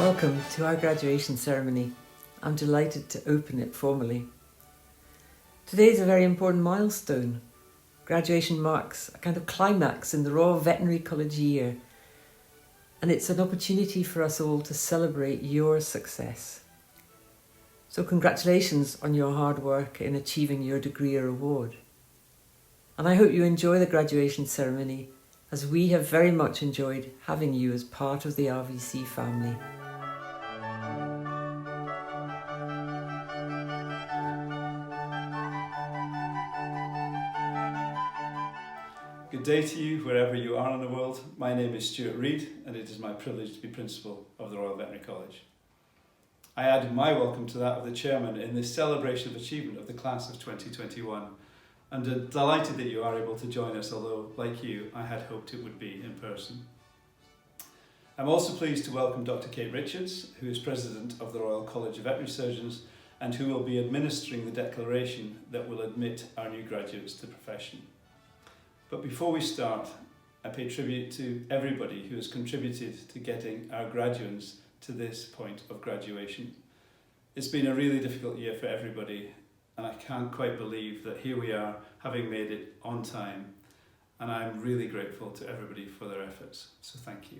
Welcome to our graduation ceremony. I'm delighted to open it formally. Today is a very important milestone. Graduation marks a kind of climax in the Royal Veterinary College year, and it's an opportunity for us all to celebrate your success. So congratulations on your hard work in achieving your degree or award. And I hope you enjoy the graduation ceremony, as we have very much enjoyed having you as part of the RVC family. Good day to you, wherever you are in the world. My name is Stuart Reid, and it is my privilege to be Principal of the Royal Veterinary College. I add my welcome to that of the Chairman in this celebration of achievement of the class of 2021, and I'm delighted that you are able to join us, although, like you, I had hoped it would be in person. I'm also pleased to welcome Dr. Kate Richards, who is President of the Royal College of Veterinary Surgeons and who will be administering the declaration that will admit our new graduates to the profession. But before we start, I pay tribute to everybody who has contributed to getting our graduands to this point of graduation. It's been a really difficult year for everybody, and I can't quite believe that here we are, having made it on time, and I'm really grateful to everybody for their efforts, so thank you.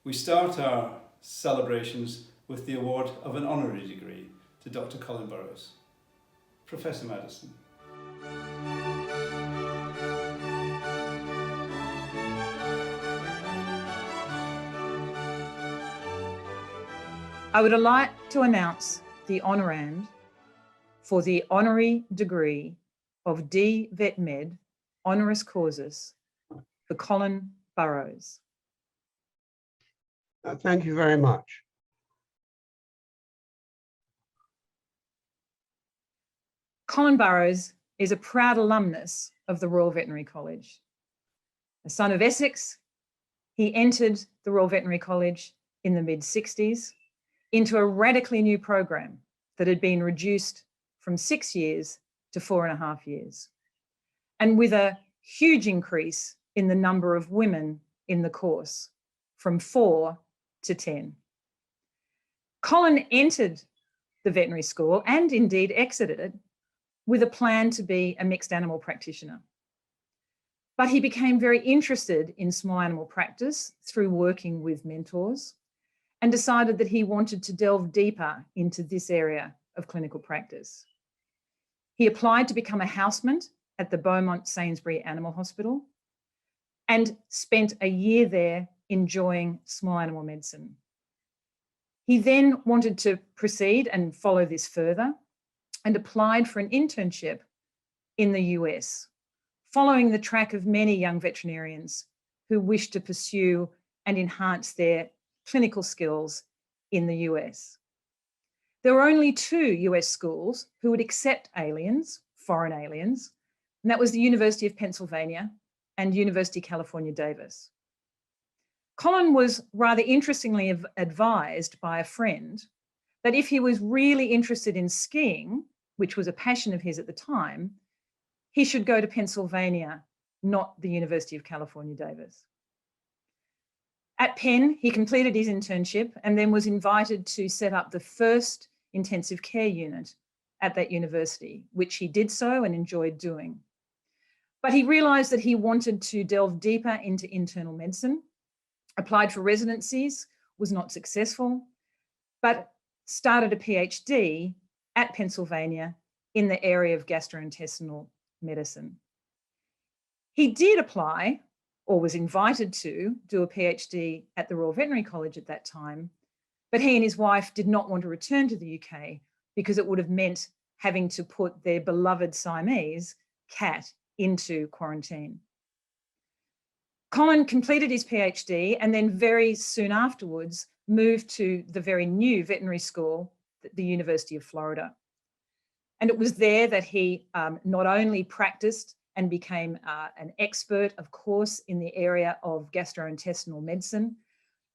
We start our celebrations with the award of an honorary degree to Dr. Colin Burrows. Professor Maddison. I would like to announce the honorand for the honorary degree of BVetMed honoris causis for Colin Burrows. Thank you very much. Colin Burrows is a proud alumnus of the Royal Veterinary College. A son of Essex, he entered the Royal Veterinary College in the mid-60s into a radically new program that had been reduced from 6 years to 4.5 years, and with a huge increase in the number of women in the course, from 4 to 10. Colin entered the veterinary school and indeed exited it with a plan to be a mixed animal practitioner. But he became very interested in small animal practice through working with mentors, and decided that he wanted to delve deeper into this area of clinical practice. He applied to become a housemate at the Beaumont Sainsbury Animal Hospital and spent a year there enjoying small animal medicine. He then wanted to proceed and follow this further and applied for an internship in the US, following the track of many young veterinarians who wish to pursue and enhance their clinical skills in the US. There were only 2 US schools who would accept aliens, foreign aliens, and that was the University of Pennsylvania and University of California, Davis. Colin was rather interestingly advised by a friend that if he was really interested in skiing, which was a passion of his at the time, he should go to Pennsylvania, not the University of California, Davis. At Penn, he completed his internship and then was invited to set up the first intensive care unit at that university, which he did so and enjoyed doing. But he realised that he wanted to delve deeper into internal medicine, applied for residencies, was not successful, but started a PhD at Pennsylvania in the area of gastrointestinal medicine. He did apply, or was invited to, do a PhD at the Royal Veterinary College at that time, but he and his wife did not want to return to the UK because it would have meant having to put their beloved Siamese cat into quarantine. Colin completed his PhD and then very soon afterwards moved to the very new veterinary school at the University of Florida. And it was there that he not only practiced and became an expert, of course, in the area of gastrointestinal medicine,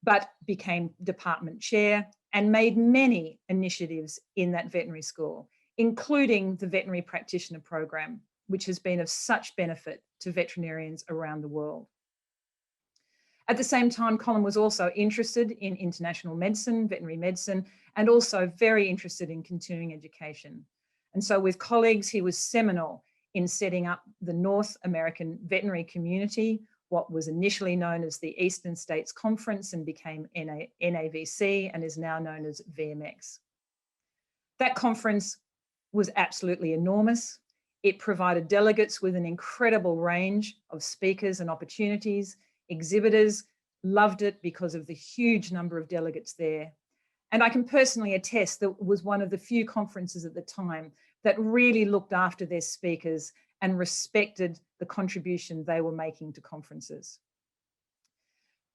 but became department chair and made many initiatives in that veterinary school, including the veterinary practitioner program, which has been of such benefit to veterinarians around the world. At the same time, Colin was also interested in international medicine, veterinary medicine, and also very interested in continuing education. And so with colleagues, he was seminal in setting up the North American veterinary community, what was initially known as the Eastern States Conference and became NAVC and is now known as VMX. That conference was absolutely enormous. It provided delegates with an incredible range of speakers and opportunities. Exhibitors loved it because of the huge number of delegates there. And I can personally attest that it was one of the few conferences at the time that really looked after their speakers and respected the contribution they were making to conferences.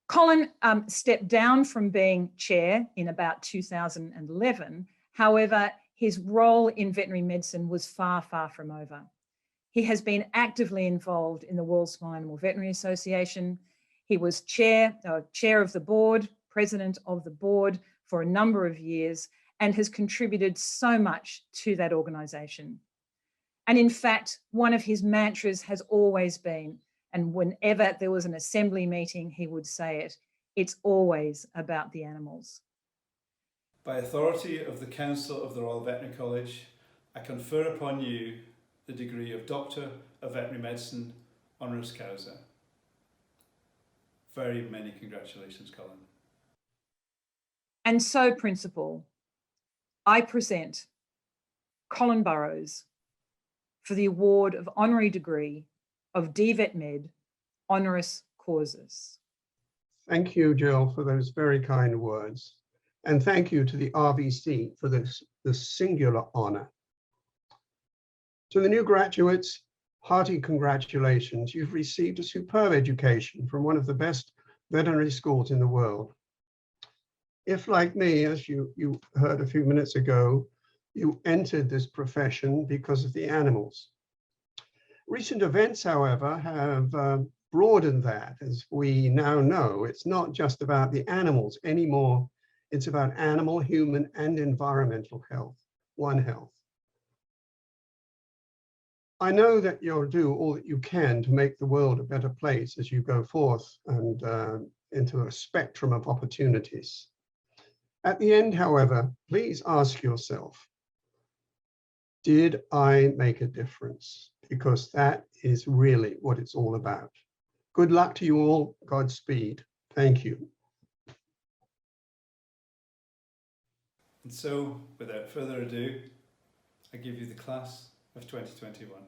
Colin stepped down from being chair in about 2011. However, his role in veterinary medicine was far, far from over. He has been actively involved in the World Small Animal Veterinary Association. He was chair of the board, president of the board for a number of years, and has contributed so much to that organisation. And in fact, one of his mantras has always been, and whenever there was an assembly meeting, he would say it, it's always about the animals. By authority of the Council of the Royal Veterinary College, I confer upon you the degree of Doctor of Veterinary Medicine, Honoris Causa. Very many congratulations, Colin. And so, Principal, I present Colin Burrows for the award of honorary degree of BVetMed, honoris causa. Thank you, Jill, for those very kind words. And thank you to the RVC for this singular honor. To the new graduates, hearty congratulations. You've received a superb education from one of the best veterinary schools in the world. If, like me, as you heard a few minutes ago, you entered this profession because of the animals. Recent events, however, have broadened that. As we now know, it's not just about the animals anymore. It's about animal, human, and environmental health, One Health. I know that you'll do all that you can to make the world a better place as you go forth and into a spectrum of opportunities. At the end, however, please ask yourself, did I make a difference? Because that is really what it's all about. Good luck to you all. Godspeed. Thank you. And so, without further ado, I give you the class of 2021.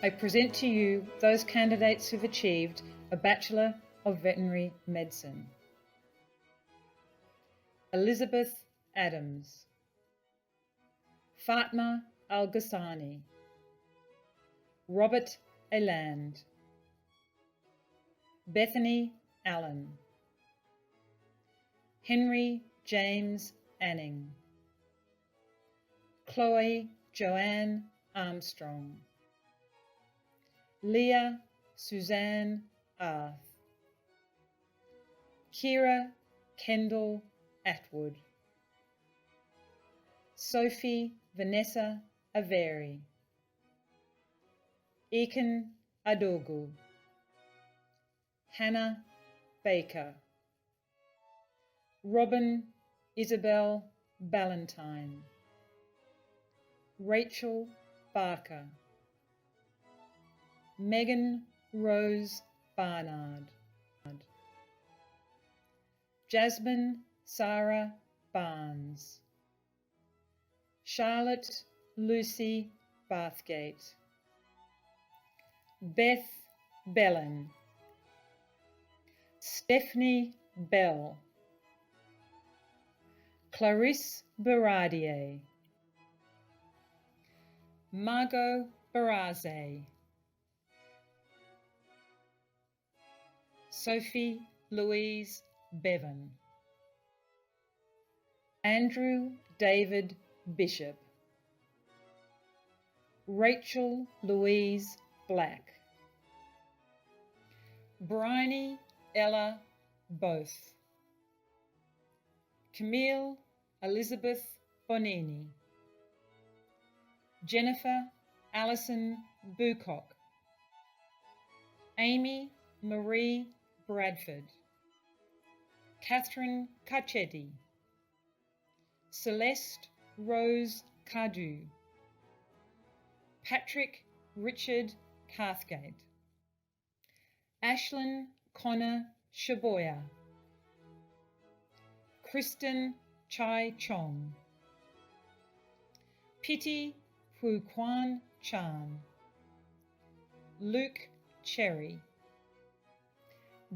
I present to you those candidates who've achieved a Bachelor of Veterinary Medicine. Elizabeth Adams, Fatma Al-Ghassani, Robert Eland, Bethany Allen, Henry James Anning, Chloe Joanne Armstrong, Leah Suzanne Arth, Kira Kendall Atwood, Sophie Vanessa Averi, Ekin Adogu, Hannah Baker, Robin Isabel Ballantyne, Rachel Barker, Megan Rose Barnard, Jasmine Sarah Barnes, Charlotte Lucy Bathgate, Beth Bellin, Stephanie Bell, Clarisse Baradier, Margot Baraze, Sophie Louise Bevan, Andrew David Bishop, Rachel Louise Black, Bryony Ella Both, Camille Elizabeth Bonini, Jennifer Alison Bucock, Amy Marie Bradford, Catherine Carcetti, Celeste Rose Cardew, Patrick Richard Cathgate, Ashlyn Connor Shaboya, Kristen Chai Chong, Piti Hu Quan Chan, Luke Cherry,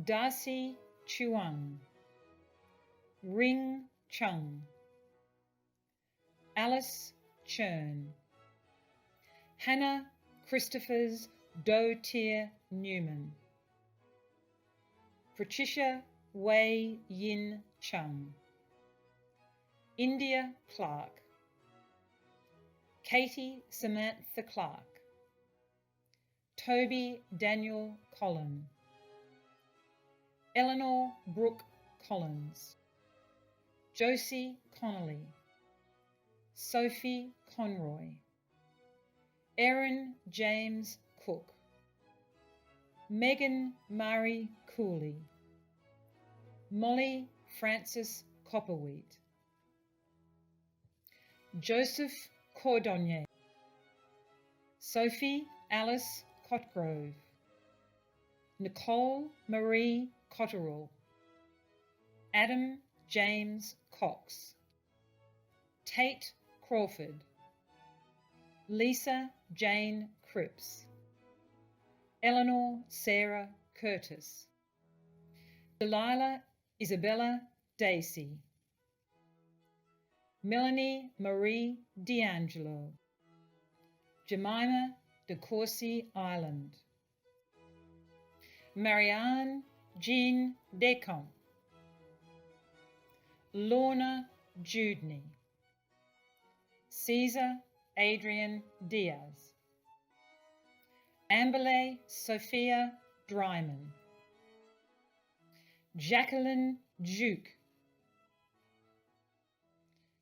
Darcy Chuang, Ring Chung, Alice Chern, Hannah Christophers Doe-Tier Newman, Patricia Wei Yin Chung, India Clark, Katie Samantha Clark, Toby Daniel Collin, Eleanor Brooke Collins, Josie Connolly, Sophie Conroy, Erin James Cook, Megan Murray Cooley, Molly Francis Copperwheat, Joseph Cordonnier, Sophie Alice Cotgrove, Nicole Marie Cotterill, Adam James Cox, Tate Crawford, Lisa Jane Cripps, Eleanor Sarah Curtis, Delilah Isabella Dacey, Melanie Marie D'Angelo, Jemima de Courcy Island, Marianne Jean Descamps, Lorna Judney, Caesar Adrian Diaz, Amberley Sophia Dryman, Jacqueline Duke,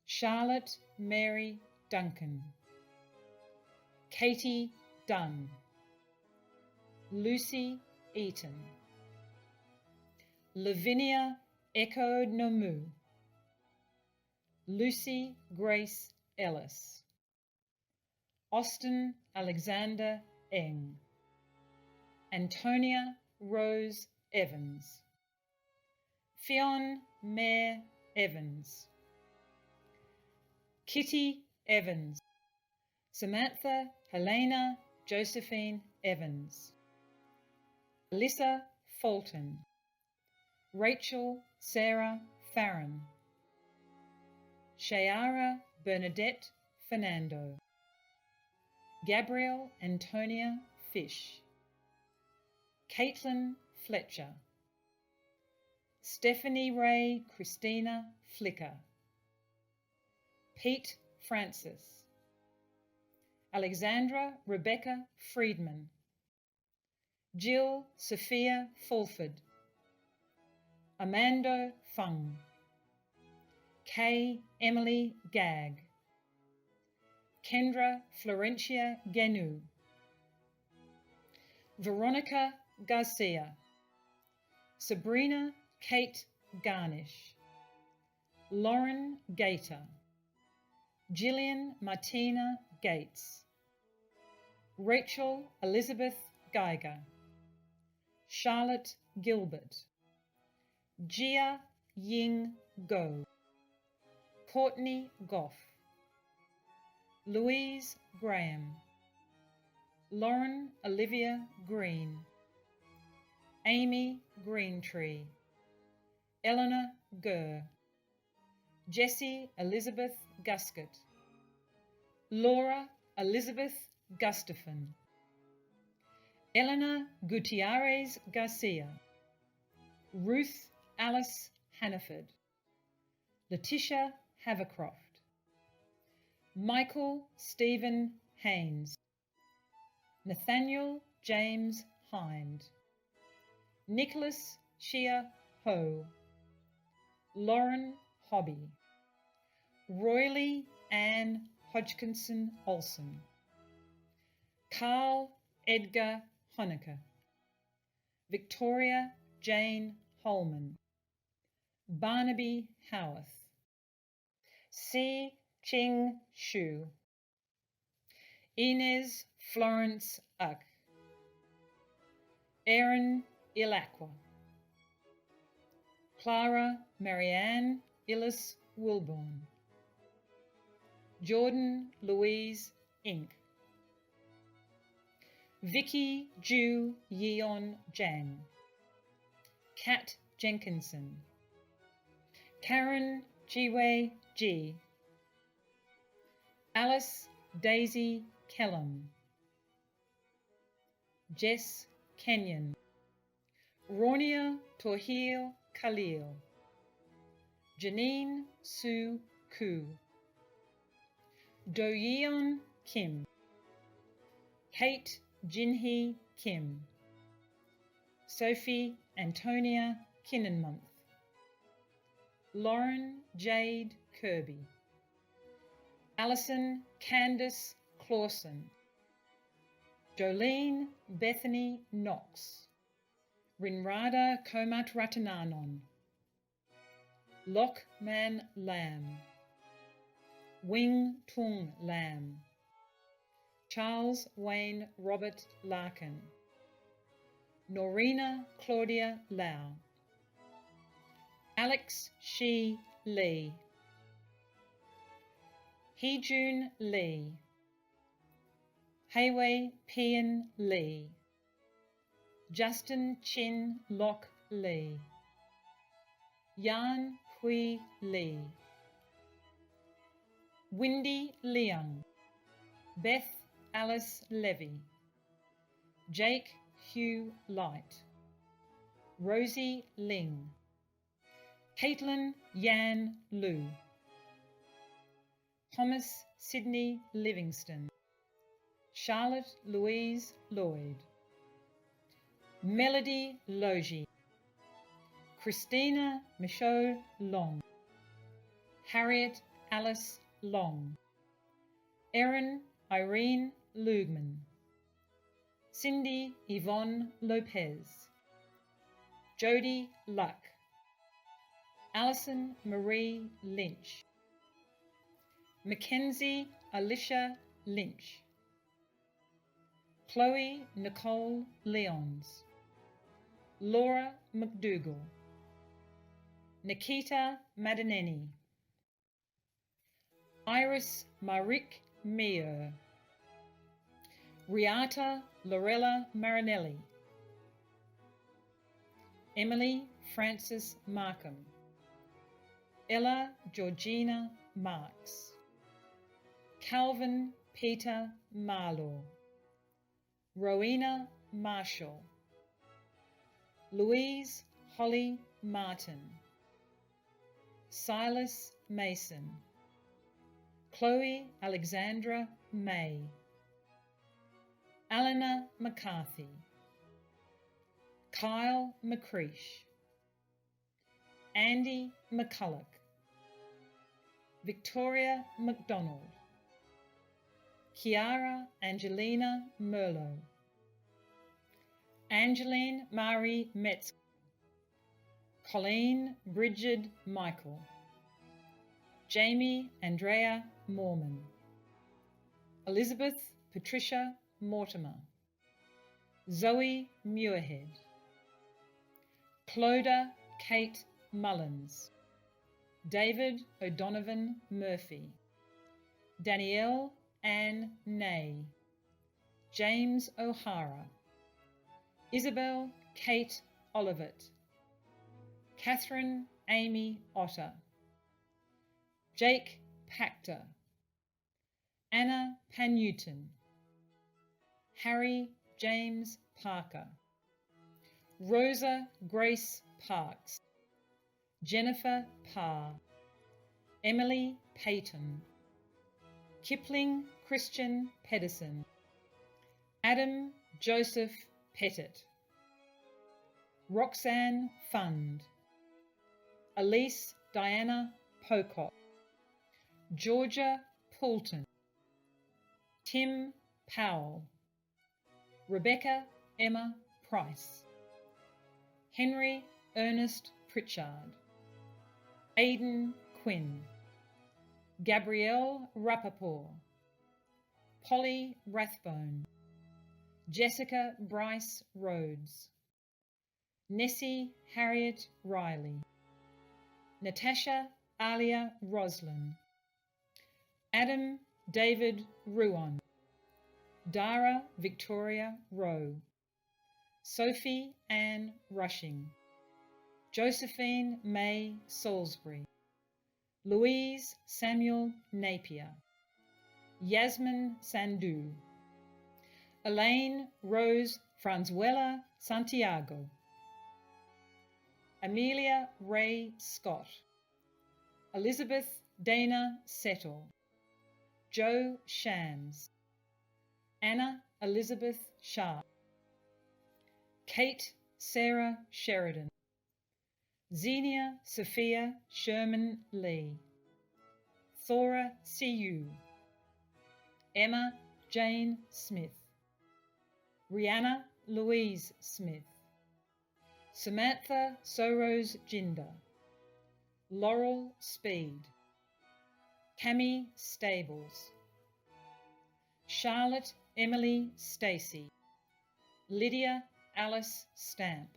Charlotte Mary Duncan, Katie Dunn, Lucy Eaton, Lavinia Echo Nomu, Lucy Grace Ellis, Austin Alexander Eng, Antonia Rose Evans, Fionn Mare Evans, Kitty Evans, Samantha Helena Josephine Evans, Alyssa Fulton, Rachel Sarah Farron, Shayara Bernadette Fernando, Gabrielle Antonia Fish, Caitlin Fletcher, Stephanie Ray Christina Flicker, Pete Francis, Alexandra Rebecca Friedman, Jill Sophia Fulford, Amanda Fung, Kay Emily Gagg, Kendra Florentia Genu, Veronica Garcia, Sabrina Kate Garnish, Lauren Gator, Gillian Martina Gates, Rachel Elizabeth Geiger, Charlotte Gilbert, Jia Ying Go, Courtney Goff, Louise Graham, Lauren Olivia Green, Amy Greentree, Eleanor Gurr, Jessie Elizabeth Guscott, Laura Elizabeth Gustafson, Eleanor Gutierrez Garcia, Ruth Alice Hannaford, Letitia Havercroft, Michael Stephen Haynes, Nathaniel James Hind, Nicholas Shea Ho, Lauren Hobby, Roylee Ann Hodgkinson Olson, Carl Edgar Honecker, Victoria Jane Holman, Barnaby Howarth, C. Ching Shu, Inez Florence Uck, Erin Ilacqua, Clara Marianne Illis Wilborn, Jordan Louise Inc, Vicky Ju Yeon Jang, Kat Jenkinson, Karen Jiwei Ji, Alice Daisy Kellum, Jess Kenyon, Ronia Tohil Khalil, Janine Sue Koo, Do-yeon Kim, Kate Jinhee Kim, Sophie Antonia Kinnenmonth, Lauren Jade Kirby, Alison Candace Clausen, Jolene Bethany Knox, Rinrada Komat Ratananon, Lockman Lam, Wing Tung Lam, Charles Wayne Robert Larkin, Norina Claudia Lau, Alex Shi Lee, Heejun Lee, Hayway Pian Lee, Justin Chin Lok Lee, Yan Hui Lee, Windy Leung, Beth Alice Levy, Jake Hugh Light, Rosie Ling, Caitlin Yan Liu, Thomas Sydney Livingston, Charlotte Louise Lloyd, Melody Logie, Christina Michaud Long, Harriet Alice Long, Erin Irene Lugman, Cindy Yvonne Lopez, Jody Luck, Alison Marie Lynch, Mackenzie Alicia Lynch, Chloe Nicole Leons, Laura McDougall, Nikita Madaneni, Iris Marik Meyer, Riata Lorella Marinelli, Emily Frances Markham, Ella Georgina Marks, Calvin Peter Marlaw, Rowena Marshall, Louise Holly Martin, Silas Mason, Chloe Alexandra May, Alana McCarthy, Kyle McCreesh, Andy McCulloch, Victoria McDonald, Kiara Angelina Merlot, Angeline Marie Metz, Colleen Bridget Michael, Jamie Andrea Morman, Elizabeth Patricia Mortimer, Zoe Muirhead, Cloda Kate Mullins, David O'Donovan Murphy, Danielle Ann Ney, James O'Hara, Isabel Kate Olivet, Catherine Amy Otter, Jake Pachter, Anna Panewton, Harry James Parker, Rosa Grace Parks, Jennifer Parr, Emily Payton, Kipling Christian Pedersen, Adam Joseph Pettit, Roxanne Fund, Elise Diana Pocock, Georgia Poulton, Tim Powell, Rebecca Emma Price, Henry Ernest Pritchard, Aidan Quinn, Gabrielle Rappaport, Polly Rathbone, Jessica Bryce Rhodes, Nessie Harriet Riley, Natasha Alia Roslin, Adam David Ruon, Dara Victoria Rowe, Sophie Ann Rushing, Josephine May Salisbury, Louise Samuel Napier, Yasmin Sandu, Elaine Rose Franzuela Santiago, Amelia Ray Scott, Elizabeth Dana Settle, Jo Shams, Anna Elizabeth Sharp, Kate Sarah Sheridan, Xenia Sophia Sherman Lee, Thora Siu, Emma Jane Smith, Rihanna Louise Smith, Samantha Soros Jinder, Laurel Speed, Cami Stables, Charlotte Emily Stacey, Lydia Alice Stamp,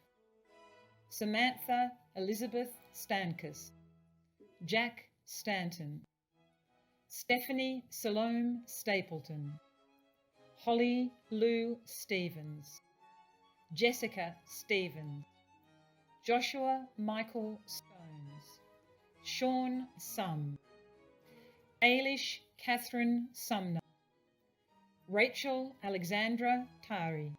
Samantha Elizabeth Stankus, Jack Stanton, Stephanie Salome Stapleton, Holly Lou Stevens, Jessica Stevens, Joshua Michael Stones, Sean Sum, Ailish Catherine Sumner, Rachel Alexandra Tari,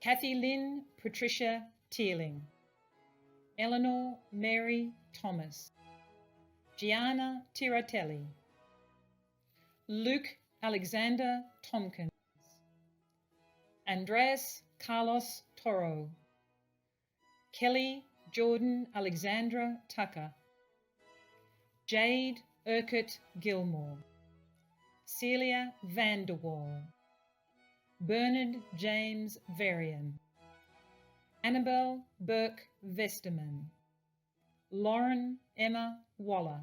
Kathy Lynn Patricia Teeling, Eleanor Mary Thomas, Gianna Tiratelli, Luke Alexander Tompkins, Andreas Carlos Toro, Kelly Jordan Alexandra Tucker, Jade Urquhart Gilmore, Celia Vanderwall, Bernard James Varian, Annabelle Burke Vesterman, Lauren Emma Waller,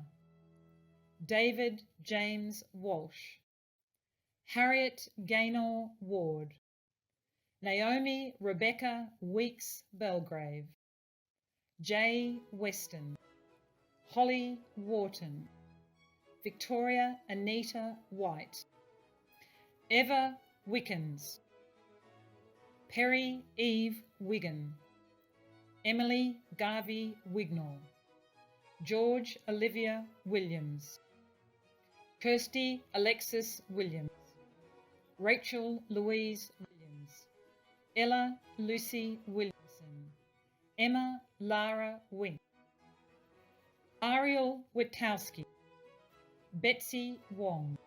David James Walsh, Harriet Gaynor Ward, Naomi Rebecca Weeks Belgrave, Jay Weston, Holly Wharton, Victoria Anita White, Eva Wickens, Perry Eve Wigan, Emily Garvey Wignall, George Olivia Williams, Kirsty Alexis Williams, Rachel Louise Williams, Ella Lucy Williamson, Emma Lara Wink, Ariel Witowski, Betsy Wong,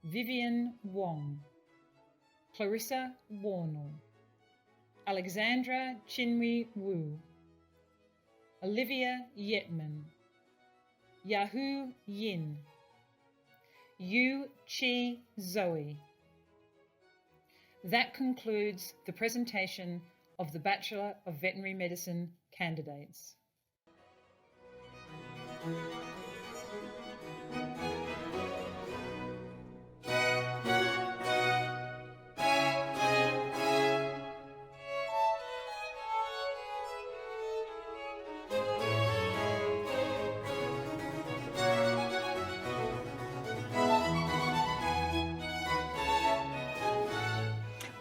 Vivian Wong, Clarissa Warnell, Alexandra Chinwe Wu, Olivia Yetman, Yahoo Yin, Yu Chi Zoe. That concludes the presentation of the Bachelor of Veterinary Medicine candidates.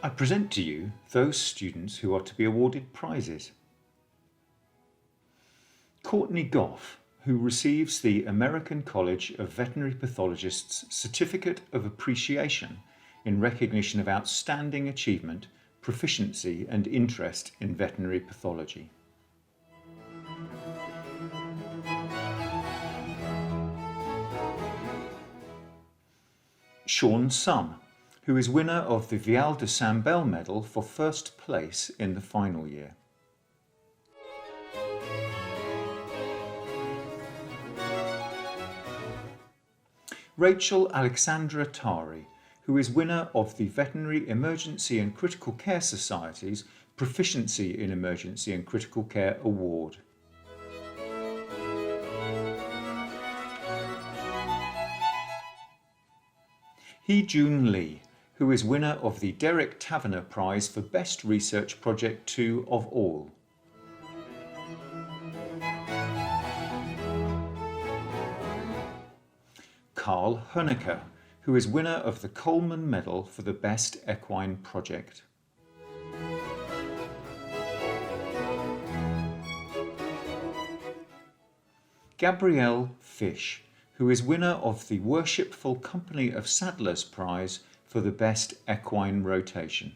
I present to you those students who are to be awarded prizes. Courtney Goff, who receives the American College of Veterinary Pathologists Certificate of Appreciation in recognition of outstanding achievement, proficiency and interest in veterinary pathology. Sean Sum, who is winner of the Vial de Saint-Bel Medal for first place in the final year. Rachel Alexandra Tari, who is winner of the Veterinary Emergency and Critical Care Society's Proficiency in Emergency and Critical Care Award. Hee-Jun Lee, who is winner of the Derek Taverner Prize for Best Research Project 2 of all. Carl Honecker, who is winner of the Coleman Medal for the Best Equine Project. Gabrielle Fish, who is winner of the Worshipful Company of Saddlers Prize for the Best Equine Rotation.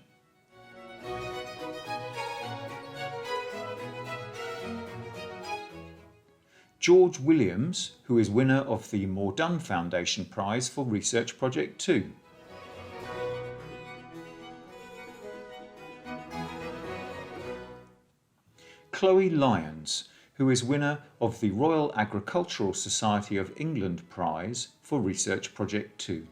George Williams, who is winner of the Mordun Foundation Prize for Research Project 2. Chloe Lyons, who is winner of the Royal Agricultural Society of England Prize for Research Project 2.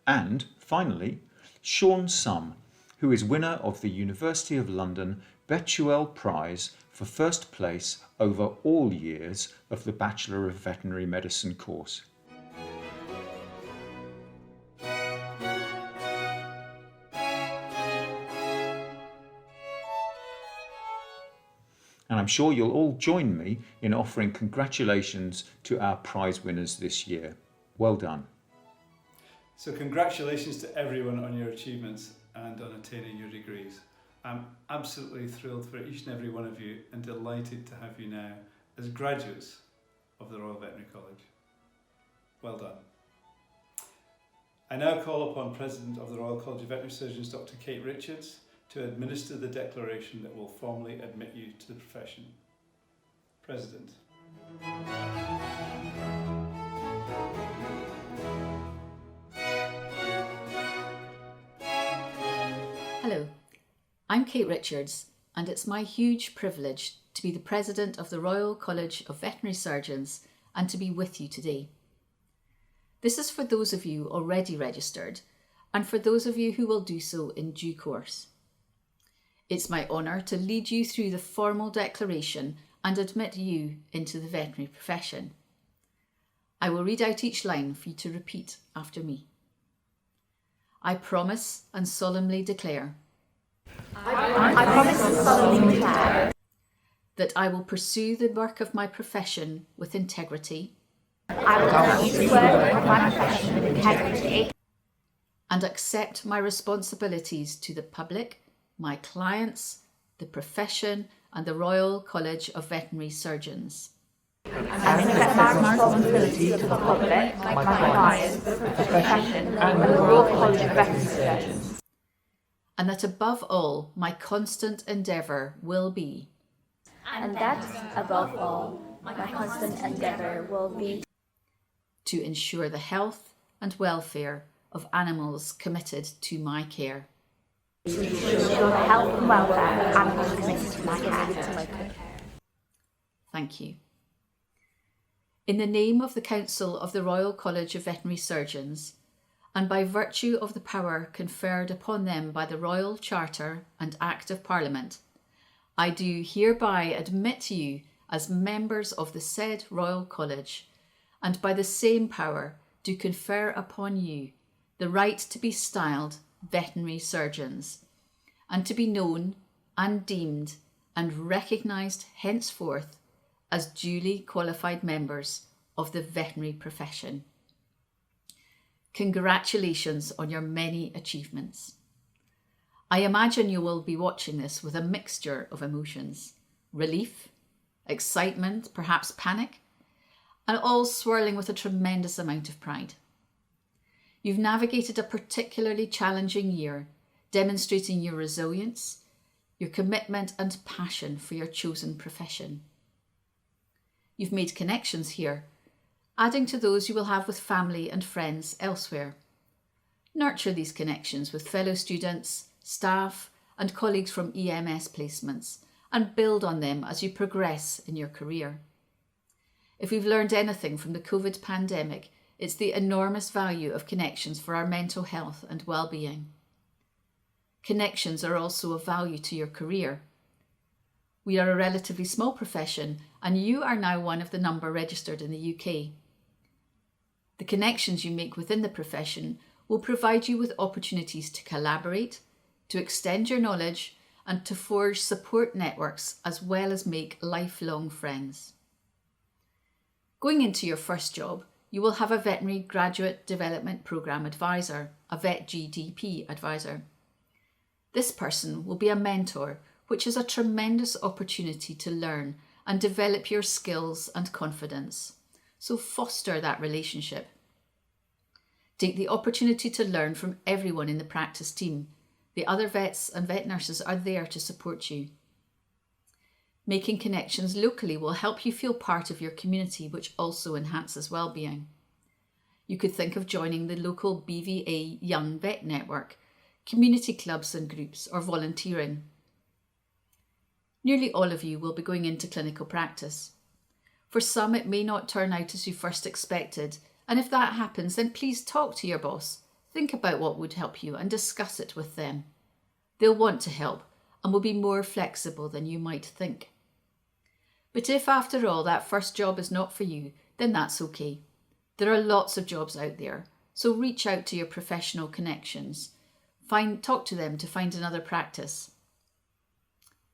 And finally, Sean Sum, who is winner of the University of London Betuel Prize for first place over all years of the Bachelor of Veterinary Medicine course. And I'm sure you'll all join me in offering congratulations to our prize winners this year. Well done. So congratulations to everyone on your achievements and on attaining your degrees. I'm absolutely thrilled for each and every one of you and delighted to have you now as graduates of the Royal Veterinary College. Well done. I now call upon President of the Royal College of Veterinary Surgeons, Dr. Kate Richards, to administer the declaration that will formally admit you to the profession. President. Hello, I'm Kate Richards, and it's my huge privilege to be the President of the Royal College of Veterinary Surgeons and to be with you today. This is for those of you already registered and for those of you who will do so in due course. It's my honour to lead you through the formal declaration and admit you into the veterinary profession. I will read out each line for you to repeat after me. I promise and solemnly declare. I promise and solemnly declare that I will pursue the work of my profession with integrity. I will pursue the work of my profession with integrity and accept my responsibilities to the public, my clients, the profession, and the Royal College of Veterinary Surgeons. and accept my responsibility to the public, my clients, the profession, and the Royal College of Veterinary Surgeons. And that above all, my constant endeavour will be. And that, above all, my constant endeavour will be to ensure the health and welfare of animals committed to my care. to ensure the health and welfare of animals committed to my care. Thank you. In the name of the Council of the Royal College of Veterinary Surgeons, and by virtue of the power conferred upon them by the Royal Charter and Act of Parliament, I do hereby admit you as members of the said Royal College, and by the same power do confer upon you the right to be styled veterinary surgeons, and to be known and deemed and recognised henceforth as duly qualified members of the veterinary profession. Congratulations on your many achievements. I imagine you will be watching this with a mixture of emotions: relief, excitement, perhaps panic, and all swirling with a tremendous amount of pride. You've navigated a particularly challenging year, demonstrating your resilience, your commitment and passion for your chosen profession. You've made connections here, adding to those you will have with family and friends elsewhere. Nurture these connections with fellow students, staff, and colleagues from EMS placements, and build on them as you progress in your career. If we've learned anything from the COVID pandemic, it's the enormous value of connections for our mental health and well-being. Connections are also of value to your career. We are a relatively small profession, and you are now one of the number registered in the UK. The connections you make within the profession will provide you with opportunities to collaborate, to extend your knowledge, and to forge support networks as well as make lifelong friends. Going into your first job, you will have a Veterinary Graduate Development Programme Advisor, a Vet GDP Advisor. This person will be a mentor, which is a tremendous opportunity to learn and develop your skills and confidence. So foster that relationship. Take the opportunity to learn from everyone in the practice team. The other vets and vet nurses are there to support you. Making connections locally will help you feel part of your community, which also enhances well-being. You could think of joining the local BVA Young Vet Network, community clubs and groups, or volunteering. Nearly all of you will be going into clinical practice. For some, it may not turn out as you first expected, and if that happens, then please talk to your boss. Think about what would help you and discuss it with them. They'll want to help and will be more flexible than you might think. But if after all that first job is not for you, then that's okay. There are lots of jobs out there, so reach out to your professional connections. Talk to them to find another practice.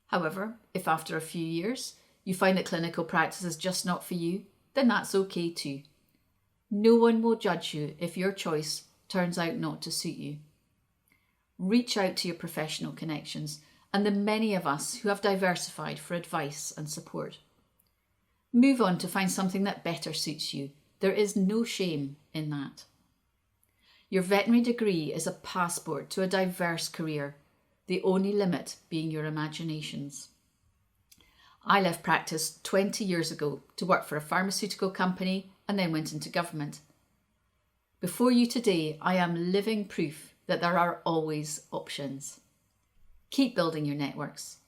However, if after a few years you find that clinical practice is just not for you, then that's okay too. No one will judge you if your choice turns out not to suit you. Reach out to your professional connections and the many of us who have diversified for advice and support. Move on to find something that better suits you. There is no shame in that. Your veterinary degree is a passport to a diverse career, the only limit being your imaginations. I left practice 20 years ago to work for a pharmaceutical company and then went into government. Before you today, I am living proof that there are always options. Keep building your networks.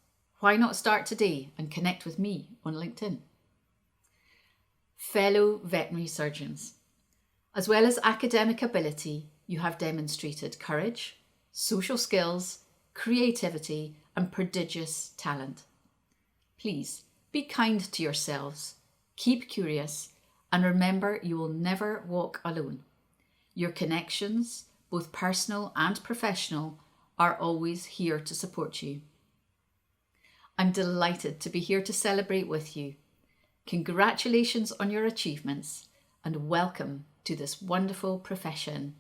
Why not start today and connect with me on LinkedIn? Fellow veterinary surgeons, as well as academic ability, you have demonstrated courage, social skills, creativity, and prodigious talent. Please be kind to yourselves, keep curious, and remember you will never walk alone. Your connections, both personal and professional, are always here to support you. I'm delighted to be here to celebrate with you. Congratulations on your achievements and welcome to this wonderful profession.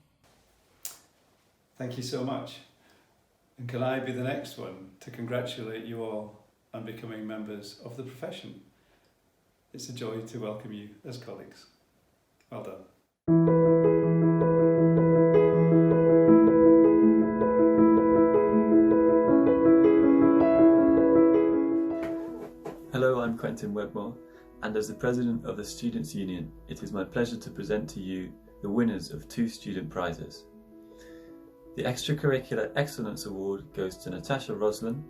Thank you so much. And can I be the next one to congratulate you all on becoming members of the profession? It's a joy to welcome you as colleagues. Well done. Hello, I'm Quentin Wedmore, and as the President of the Students' Union, it is my pleasure to present to you the winners of 2 student prizes. The Extracurricular Excellence Award goes to Natasha Roslin,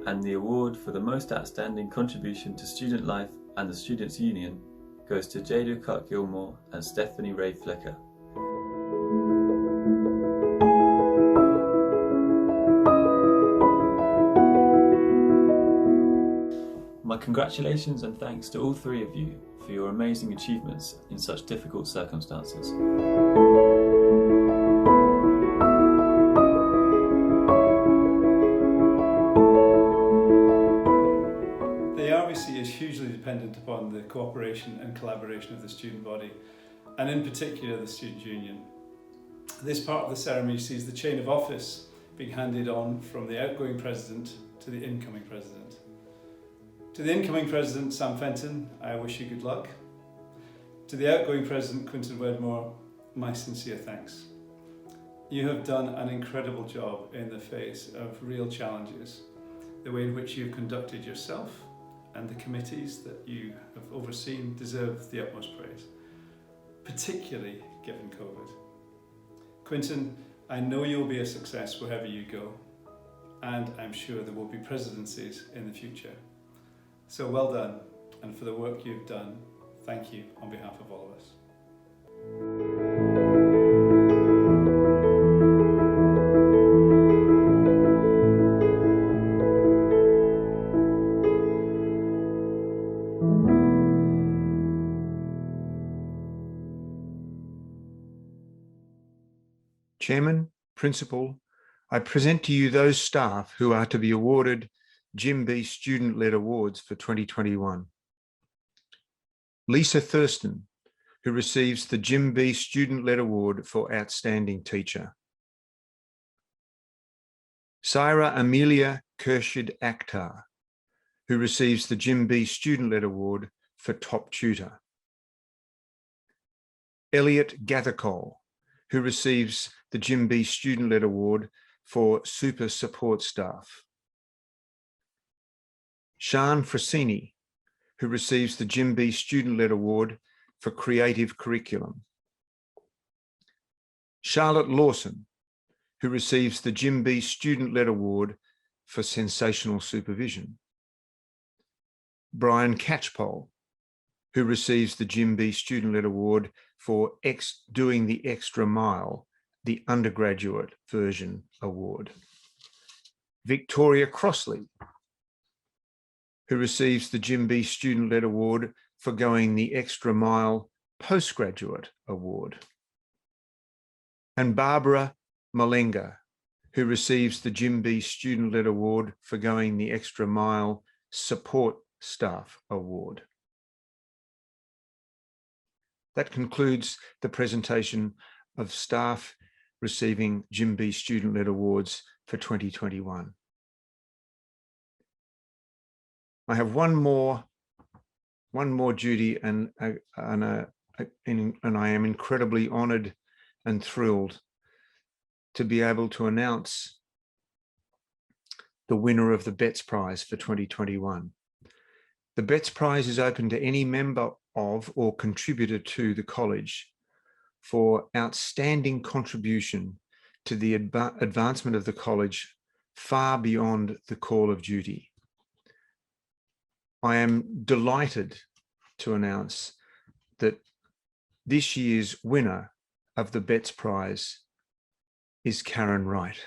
and the award for the most outstanding contribution to student life and the Students' Union goes to Jadu Clark-Gilmore and Stephanie Ray Flecker. My congratulations and thanks to all 3 of you for your amazing achievements in such difficult circumstances. The RVC is hugely dependent upon the cooperation and collaboration of the student body, and in particular the Student Union. This part of the ceremony sees the chain of office being handed on from the outgoing president to the incoming president. To the incoming president, Sam Fenton, I wish you good luck. To the outgoing president, Quentin Wedmore, my sincere thanks. You have done an incredible job in the face of real challenges. The way in which you've conducted yourself and the committees that you have overseen deserve the utmost praise, particularly given COVID. Quentin, I know you'll be a success wherever you go, and I'm sure there will be presidencies in the future. So well done, and for the work you've done, thank you on behalf of all of us. Chairman, Principal, I present to you those staff who are to be awarded Jim B Student-Led Awards for 2021. Lisa Thurston, who receives the Jim B Student-Led Award for Outstanding Teacher. Syra Amelia Kershid Akhtar, who receives the Jim B Student-Led Award for Top Tutor. Elliot Gathercole, who receives the Jim B Student-Led Award for Super Support Staff. Sian Frassini, who receives the Jim B Student-Led Award for Creative Curriculum. Charlotte Lawson, who receives the Jim B Student-Led Award for Sensational Supervision. Brian Catchpole, who receives the Jim B Student-Led Award for Doing the Extra Mile, the Undergraduate Version Award. Victoria Crossley, who receives the Jim B Student-Led Award for Going the Extra Mile Postgraduate Award. And Barbara Malenga, who receives the Jim B Student-Led Award for Going the Extra Mile Support Staff Award. That concludes the presentation of staff receiving Jim B Student-Led Awards for 2021. I have one more duty, and I am incredibly honoured and thrilled to be able to announce the winner of the BETS Prize for 2021. The BETS Prize is open to any member of or contributor to the college for outstanding contribution to the advancement of the college far beyond the call of duty. I am delighted to announce that this year's winner of the BETS Prize is Karen Wright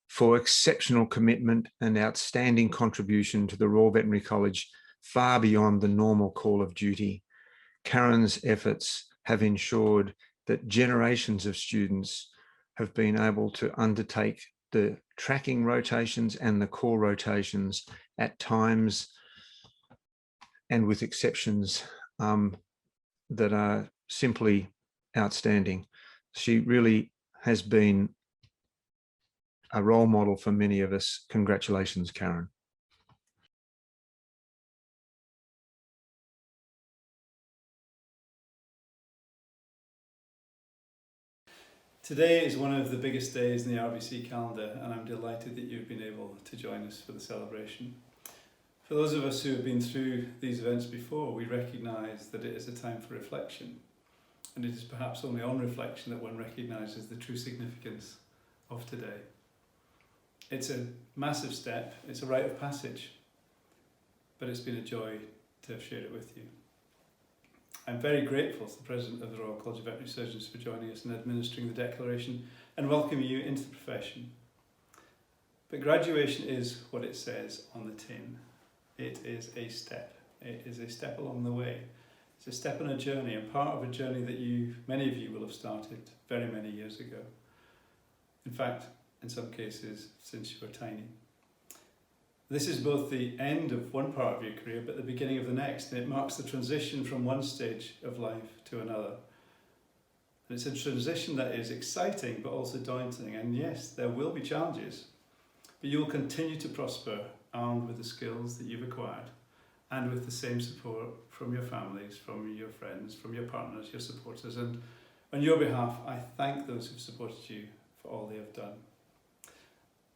for exceptional commitment and outstanding contribution to the Royal Veterinary College far beyond the normal call of duty. Karen's efforts have ensured that generations of students have been able to undertake the tracking rotations and the core rotations at times and with exceptions that are simply outstanding. She really has been a role model for many of us. Congratulations, Karen. Today is one of the biggest days in the RVC calendar, and I'm delighted that you've been able to join us for the celebration. For those of us who have been through these events before, we recognise that it is a time for reflection, and it is perhaps only on reflection that one recognises the true significance of today. It's a massive step, it's a rite of passage, but it's been a joy to have shared it with you. I'm very grateful to the President of the Royal College of Veterinary Surgeons for joining us and administering the declaration and welcoming you into the profession. But graduation is what it says on the tin. It is a step. It is a step along the way. It's a step on a journey, and part of a journey that many of you will have started very many years ago. In fact, in some cases, since you were tiny. This is both the end of one part of your career, but the beginning of the next, and it marks the transition from one stage of life to another. And it's a transition that is exciting, but also daunting. And yes, there will be challenges, but you will continue to prosper armed with the skills that you've acquired and with the same support from your families, from your friends, from your partners, your supporters. And on your behalf, I thank those who've supported you for all they have done.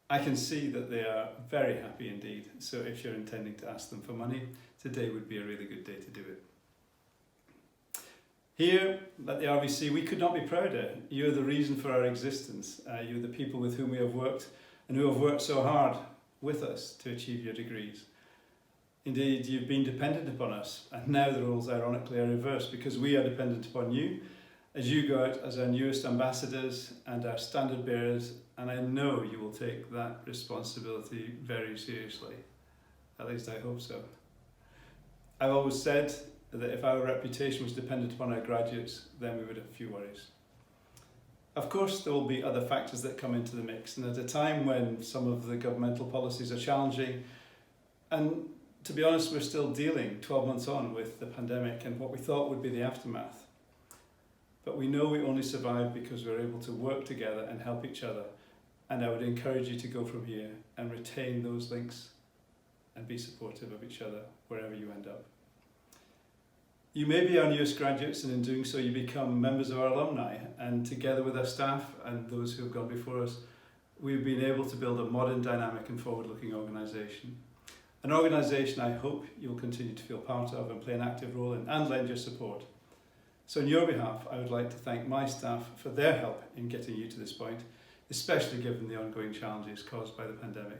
I can see that they are very happy indeed, so if you're intending to ask them for money, today would be a really good day to do it. Here at the RVC, we could not be prouder. You're the reason for our existence. You're the people with whom we have worked and who have worked so hard with us to achieve your degrees. Indeed, you've been dependent upon us, and now the roles ironically are reversed because we are dependent upon you as you go out as our newest ambassadors and our standard bearers, and I know you will take that responsibility very seriously. At least I hope so. I've always said that if our reputation was dependent upon our graduates, then we would have few worries. Of course, there will be other factors that come into the mix, and at a time when some of the governmental policies are challenging, and to be honest, we're still dealing 12 months on with the pandemic and what we thought would be the aftermath. But we know we only survived because we're able to work together and help each other, and I would encourage you to go from here and retain those links and be supportive of each other wherever you end up. You may be our newest graduates, and in doing so you become members of our alumni, and together with our staff and those who have gone before us, we've been able to build a modern, dynamic and forward-looking organisation. An organisation I hope you'll continue to feel part of and play an active role in and lend your support. So on your behalf, I would like to thank my staff for their help in getting you to this point, especially given the ongoing challenges caused by the pandemic.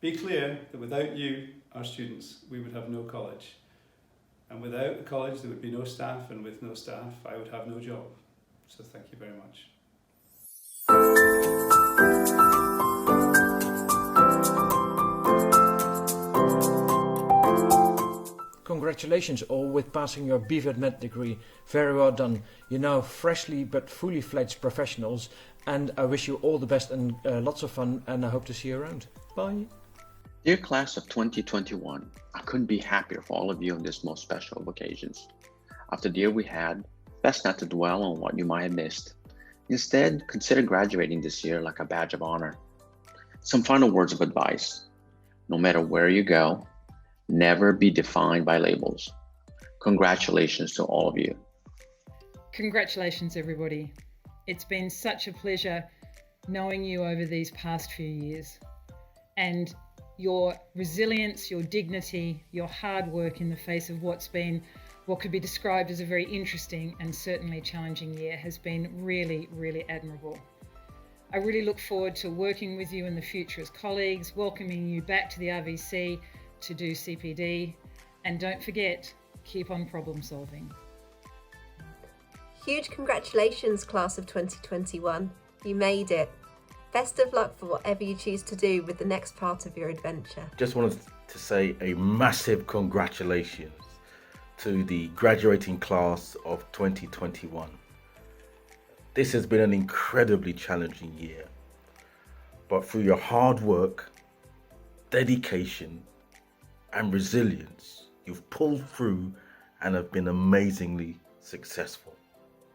Be clear that without you, our students, we would have no college. And without a college, there would be no staff, and with no staff, I would have no job. So thank you very much. Congratulations all with passing your BVetMed degree. Very well done. You're now freshly but fully fledged professionals, and I wish you all the best and lots of fun, and I hope to see you around. Bye. Dear class of 2021, I couldn't be happier for all of you on this most special of occasions. After the year we had, best not to dwell on what you might have missed. Instead, consider graduating this year like a badge of honor. Some final words of advice. No matter where you go, never be defined by labels. Congratulations to all of you. Congratulations, everybody. It's been such a pleasure knowing you over these past few years. And your resilience, your dignity, your hard work in the face of what could be described as a very interesting and certainly challenging year has been really, really admirable. I really look forward to working with you in the future as colleagues, welcoming you back to the RVC to do CPD, and don't forget, keep on problem solving. Huge congratulations, class of 2021. You made it. Best of luck for whatever you choose to do with the next part of your adventure. Just wanted to say a massive congratulations to the graduating class of 2021. This has been an incredibly challenging year, but through your hard work, dedication, and resilience, you've pulled through and have been amazingly successful.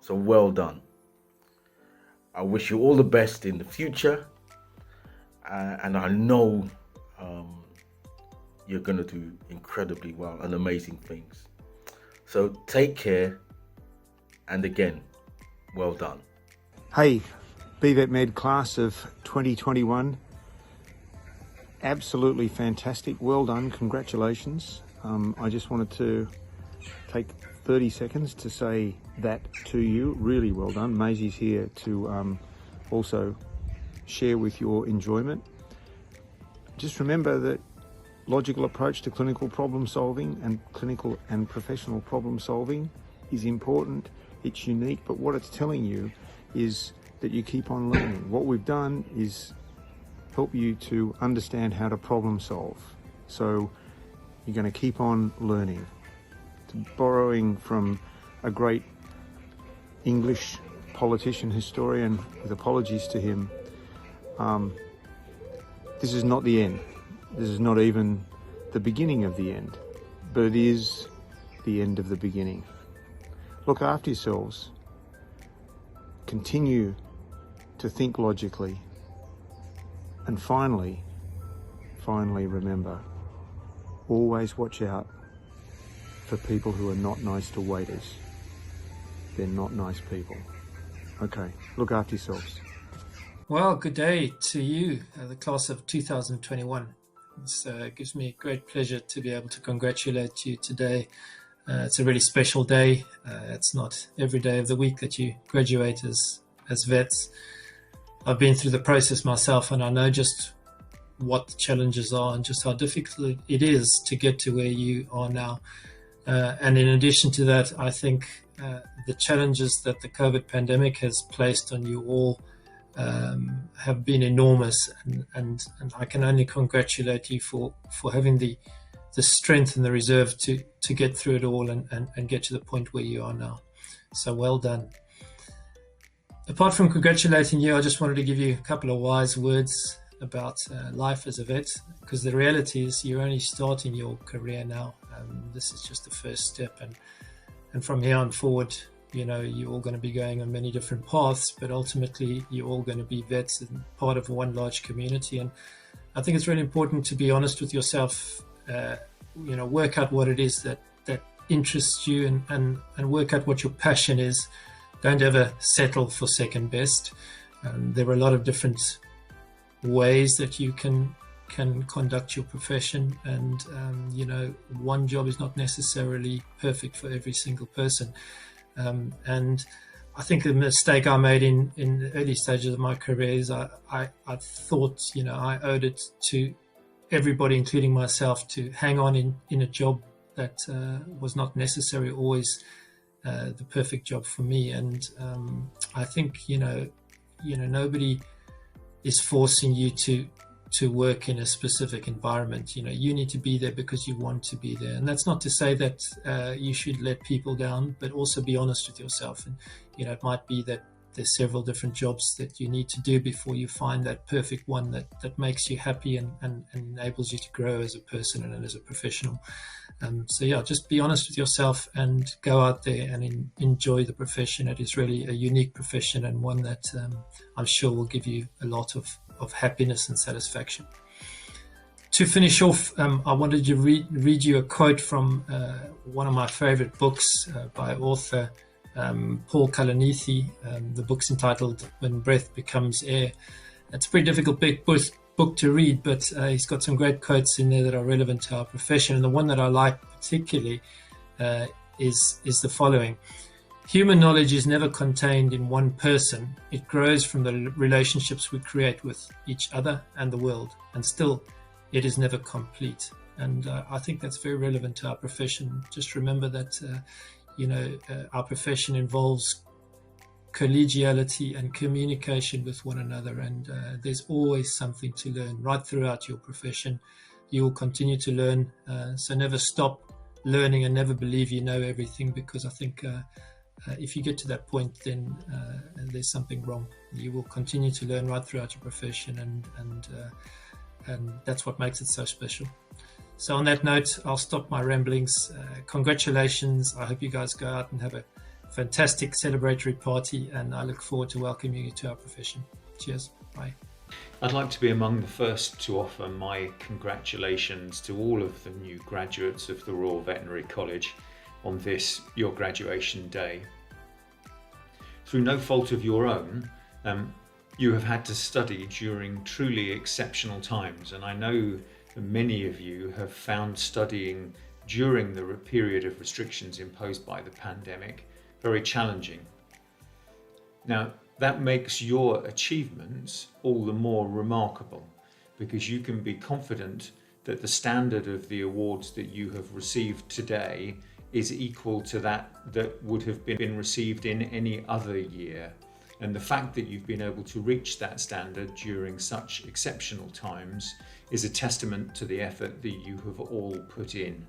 So well done. I wish you all the best in the future, and I know you're going to do incredibly well and amazing things. So take care, and again, well done. Hey, BVetMed class of 2021. Absolutely fantastic. Well done. Congratulations. I just wanted to take 30 seconds to say that to you. Really well done. Maisie's here to also share with your enjoyment. Just remember that logical approach to clinical problem solving and clinical and professional problem solving is important. It's unique, but what it's telling you is that you keep on learning. What we've done is help you to understand how to problem solve. So you're going to keep on learning. Borrowing from a great English politician, historian, with apologies to him, this is not the end. This is not even the beginning of the end, but it is the end of the beginning. Look after yourselves. Continue to think logically. And finally remember, always watch out for people who are not nice to waiters. They're not nice people. Okay, look after yourselves. Well, good day to you, the class of 2021. It gives me great pleasure to be able to congratulate you today It's a really special day. It's not every day of the week that you graduate as vets. I've been through the process myself, and I know just what the challenges are and just how difficult it is to get to where you are now. And in addition to that, I think the challenges that the COVID pandemic has placed on you all have been enormous, and I can only congratulate you for having the strength and the reserve to get through it all and get to the point where you are now. So well done. Apart from congratulating you, I just wanted to give you a couple of wise words about life as a vet, because the reality is you're only starting your career now. This is just the first step, and from here on forward, you know, you're all going to be going on many different paths, but ultimately you're all going to be vets and part of one large community. And I think it's really important to be honest with yourself, you know, work out what it is that interests you and work out what your passion is. Don't ever settle for second best. There are a lot of different ways that you can conduct your profession, and you know, one job is not necessarily perfect for every single person. And I think the mistake I made in the early stages of my career is I thought, you know, I owed it to everybody, including myself, to hang on in a job that was not necessarily always the perfect job for me. And I think, you know, nobody is forcing you to work in a specific environment. You know, you need to be there because you want to be there. And that's not to say that you should let people down, but also be honest with yourself. And, you know, it might be that there's several different jobs that you need to do before you find that perfect one that makes you happy and enables you to grow as a person and as a professional. So yeah, just be honest with yourself and go out there and enjoy the profession. It is really a unique profession, and one that I'm sure will give you a lot of happiness and satisfaction. To finish off, I wanted to read you a quote from one of my favorite books by author Paul Kalanithi. The book's entitled When Breath Becomes Air. It's a pretty difficult book to read, but he's got some great quotes in there that are relevant to our profession. And the one that I like particularly is the following: human knowledge is never contained in one person. It grows from the relationships we create with each other and the world, and still it is never complete. And I think that's very relevant to our profession. Just remember that our profession involves collegiality and communication with one another, and there's always something to learn right throughout your profession. You will continue to learn, so never stop learning and never believe you know everything, because I think if you get to that point, then there's something wrong. You will continue to learn right throughout your profession, and that's what makes it so special. So on that note, I'll stop my ramblings. Congratulations. I hope you guys go out and have a fantastic celebratory party, and I look forward to welcoming you to our profession. Cheers. Bye. I'd like to be among the first to offer my congratulations to all of the new graduates of the Royal Veterinary College on this, your graduation day. Through no fault of your own, you have had to study during truly exceptional times, and I know many of you have found studying during the period of restrictions imposed by the pandemic very challenging. Now, that makes your achievements all the more remarkable, because you can be confident that the standard of the awards that you have received today is equal to that would have been received in any other year. And the fact that you've been able to reach that standard during such exceptional times is a testament to the effort that you have all put in.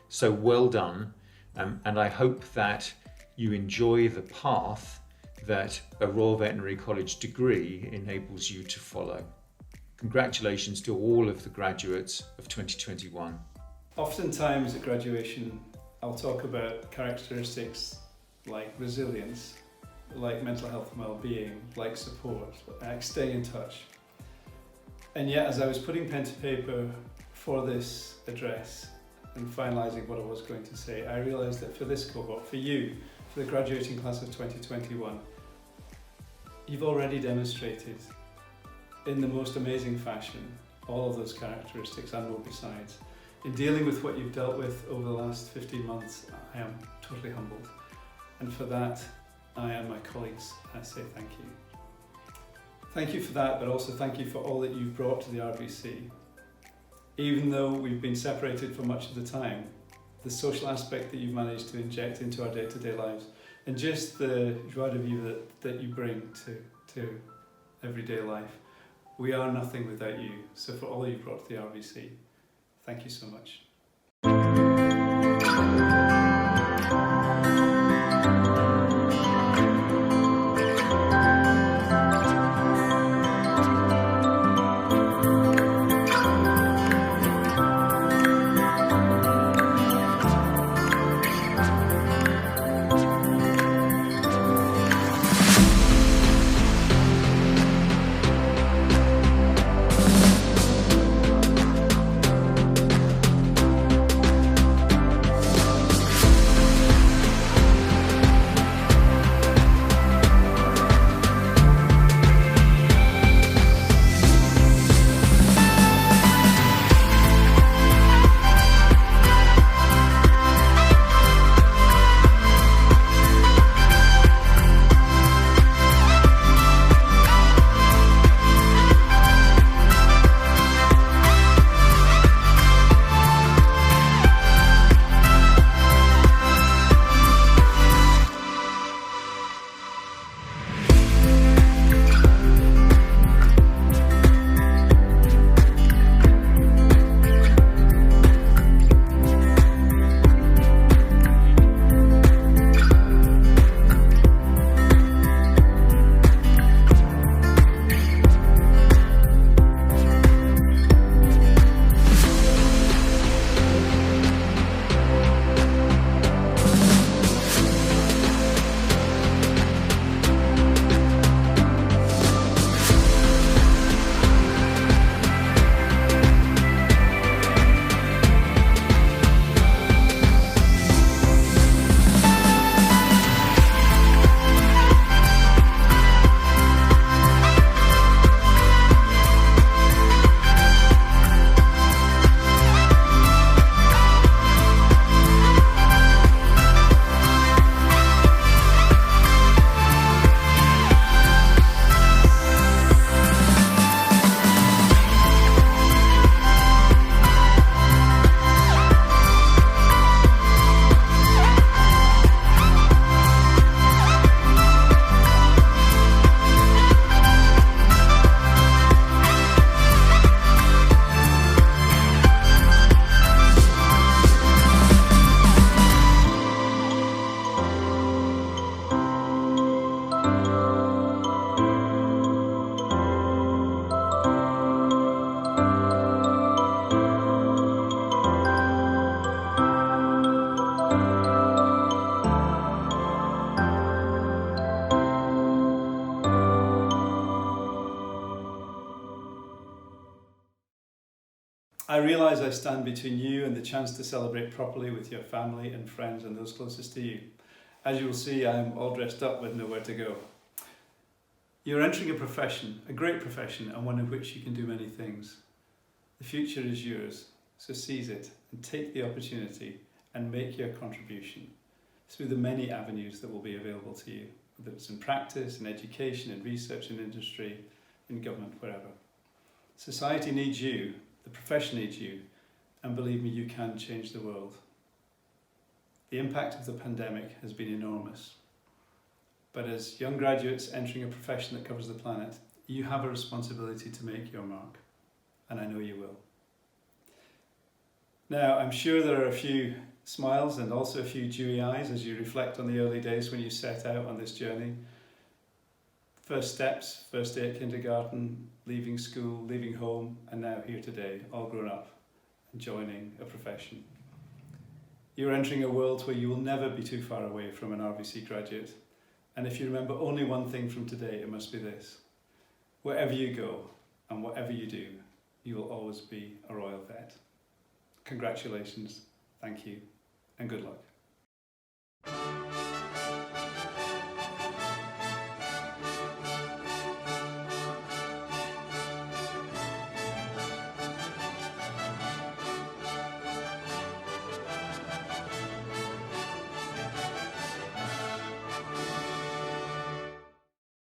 So well done, and I hope that you enjoy the path that a Royal Veterinary College degree enables you to follow. Congratulations to all of the graduates of 2021. Oftentimes at graduation, I'll talk about characteristics like resilience, like mental health and well-being, like support, like stay in touch. And yet, as I was putting pen to paper for this address and finalising what I was going to say, I realised that for this cohort, for you, for the graduating class of 2021, you've already demonstrated in the most amazing fashion all of those characteristics and more besides. In dealing with what you've dealt with over the last 15 months, I am totally humbled. And for that, I and my colleagues, I say thank you. Thank you for that, but also thank you for all that you've brought to the RVC. Even though we've been separated for much of the time, the social aspect that you've managed to inject into our day-to-day lives, and just the joie de vivre that you bring to everyday life. We are nothing without you. So for all you've brought to the RVC, thank you so much. I realise I stand between you and the chance to celebrate properly with your family and friends and those closest to you. As you will see, I am all dressed up with nowhere to go. You're entering a profession, a great profession, and one in which you can do many things. The future is yours, so seize it and take the opportunity and make your contribution through the many avenues that will be available to you, whether it's in practice, in education, in research, in industry, in government, wherever. Society needs you, the profession needs you, and believe me, you can change the world. The impact of the pandemic has been enormous, but as young graduates entering a profession that covers the planet, you have a responsibility to make your mark, and I know you will. Now, I'm sure there are a few smiles and also a few dewy eyes as you reflect on the early days when you set out on this journey. First steps, first day at kindergarten, leaving school, leaving home, and now here today, all grown up and joining a profession. You're entering a world where you will never be too far away from an RVC graduate. And if you remember only one thing from today, it must be this. Wherever you go and whatever you do, you will always be a Royal Vet. Congratulations, thank you, and good luck.